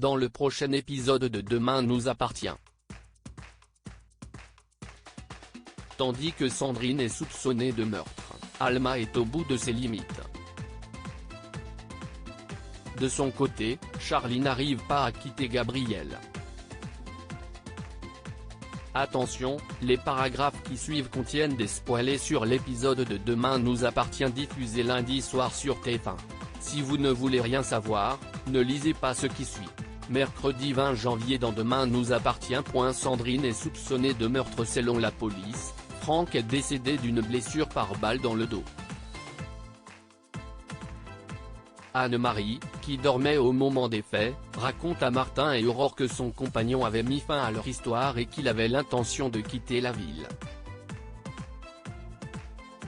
dans le prochain épisode de Demain nous appartient. Tandis que Sandrine est soupçonnée de meurtre, Alma est au bout de ses limites. De son côté, Charlie n'arrive pas à quitter Gabriel. Attention, les paragraphes qui suivent contiennent des spoilers sur l'épisode de Demain nous appartient diffusé lundi soir sur TF1. Si vous ne voulez rien savoir, ne lisez pas ce qui suit. Mercredi 20 janvier dans Demain nous appartient. Sandrine est soupçonnée de meurtre selon la police, Franck est décédé d'une blessure par balle dans le dos. Anne-Marie, qui dormait au moment des faits, raconte à Martin et Aurore que son compagnon avait mis fin à leur histoire et qu'il avait l'intention de quitter la ville.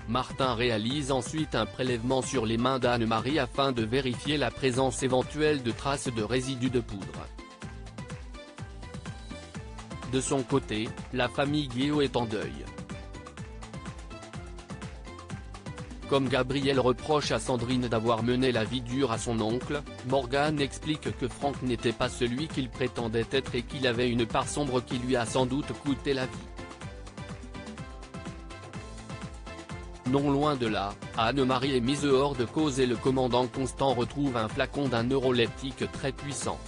Martin réalise ensuite un prélèvement sur les mains d'Anne-Marie afin de vérifier la présence éventuelle de traces de résidus de poudre. De son côté, la famille Guillot est en deuil. Comme Gabriel reproche à Sandrine d'avoir mené la vie dure à son oncle, Morgan explique que Franck n'était pas celui qu'il prétendait être et qu'il avait une part sombre qui lui a sans doute coûté la vie. Non loin de là, Anne-Marie est mise hors de cause et le commandant Constant retrouve un flacon d'un neuroleptique très puissant.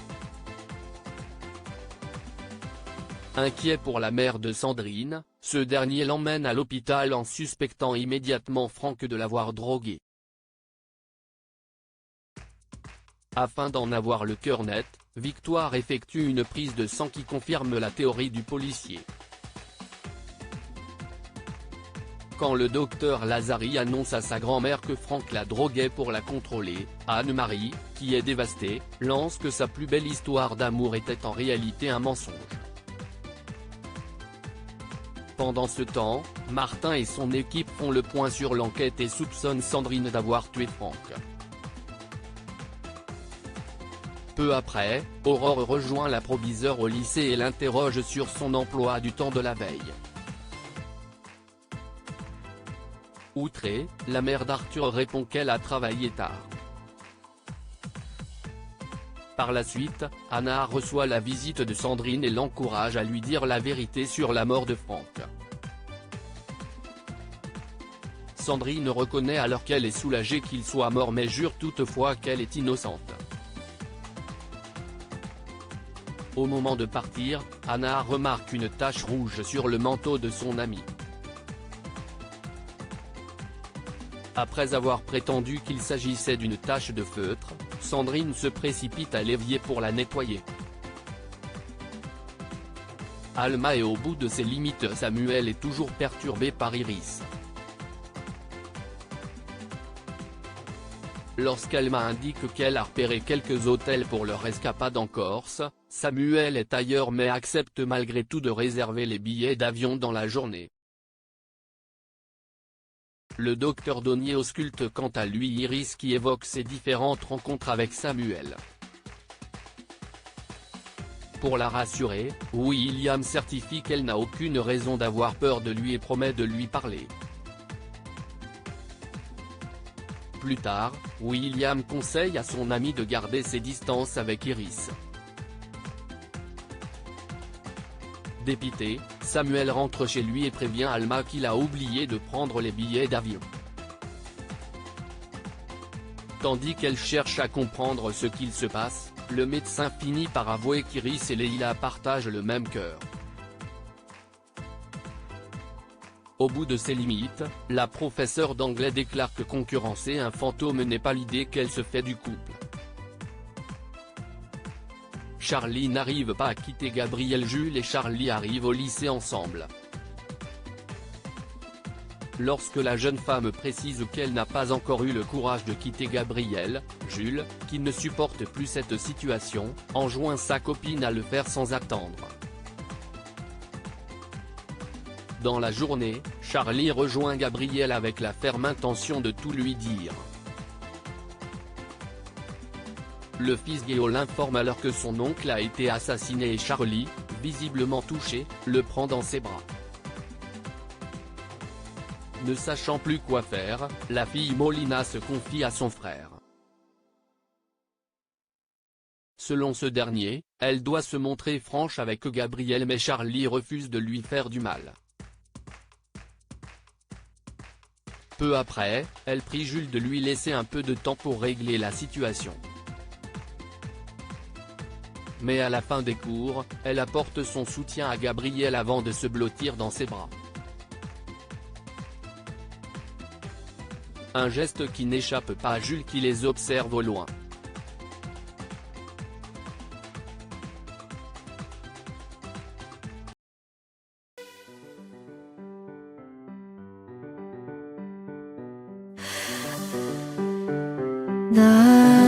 Inquiet pour la mère de Sandrine, ce dernier l'emmène à l'hôpital en suspectant immédiatement Franck de l'avoir drogué. Afin d'en avoir le cœur net, Victoire effectue une prise de sang qui confirme la théorie du policier. Quand le docteur Lazari annonce à sa grand-mère que Franck la droguait pour la contrôler, Anne-Marie, qui est dévastée, lance que sa plus belle histoire d'amour était en réalité un mensonge. Pendant ce temps, Martin et son équipe font le point sur l'enquête et soupçonnent Sandrine d'avoir tué Franck. Peu après, Aurore rejoint la proviseure au lycée et l'interroge sur son emploi du temps de la veille. Outrée, la mère d'Arthur répond qu'elle a travaillé tard. Par la suite, Anna reçoit la visite de Sandrine et l'encourage à lui dire la vérité sur la mort de Franck. Sandrine reconnaît alors qu'elle est soulagée qu'il soit mort mais jure toutefois qu'elle est innocente. Au moment de partir, Anna remarque une tache rouge sur le manteau de son ami. Après avoir prétendu qu'il s'agissait d'une tache de feutre, Sandrine se précipite à l'évier pour la nettoyer. Alma est au bout de ses limites. Samuel est toujours perturbé par Iris. Lorsqu'Alma indique qu'elle a repéré quelques hôtels pour leur escapade en Corse, Samuel est ailleurs mais accepte malgré tout de réserver les billets d'avion dans la journée. Le docteur Donnier ausculte quant à lui Iris qui évoque ses différentes rencontres avec Samuel. Pour la rassurer, William certifie qu'elle n'a aucune raison d'avoir peur de lui et promet de lui parler. Plus tard, William conseille à son ami de garder ses distances avec Iris. Dépité, Samuel rentre chez lui et prévient Alma qu'il a oublié de prendre les billets d'avion. Tandis qu'elle cherche à comprendre ce qu'il se passe, le médecin finit par avouer qu'Iris et Leila partagent le même cœur. Au bout de ses limites, la professeure d'anglais déclare que concurrencer un fantôme n'est pas l'idée qu'elle se fait du couple. Charlie n'arrive pas à quitter Gabriel. Jules et Charlie arrivent au lycée ensemble. Lorsque la jeune femme précise qu'elle n'a pas encore eu le courage de quitter Gabriel, Jules, qui ne supporte plus cette situation, enjoint sa copine à le faire sans attendre. Dans la journée, Charlie rejoint Gabriel avec la ferme intention de tout lui dire. Le fils Guillaume l'informe alors que son oncle a été assassiné et Charlie, visiblement touché, le prend dans ses bras. Ne sachant plus quoi faire, la fille Molina se confie à son frère. Selon ce dernier, elle doit se montrer franche avec Gabriel mais Charlie refuse de lui faire du mal. Peu après, elle prie Jules de lui laisser un peu de temps pour régler la situation. Mais à la fin des cours, elle apporte son soutien à Gabriel avant de se blottir dans ses bras. Un geste qui n'échappe pas à Jules qui les observe au loin. 나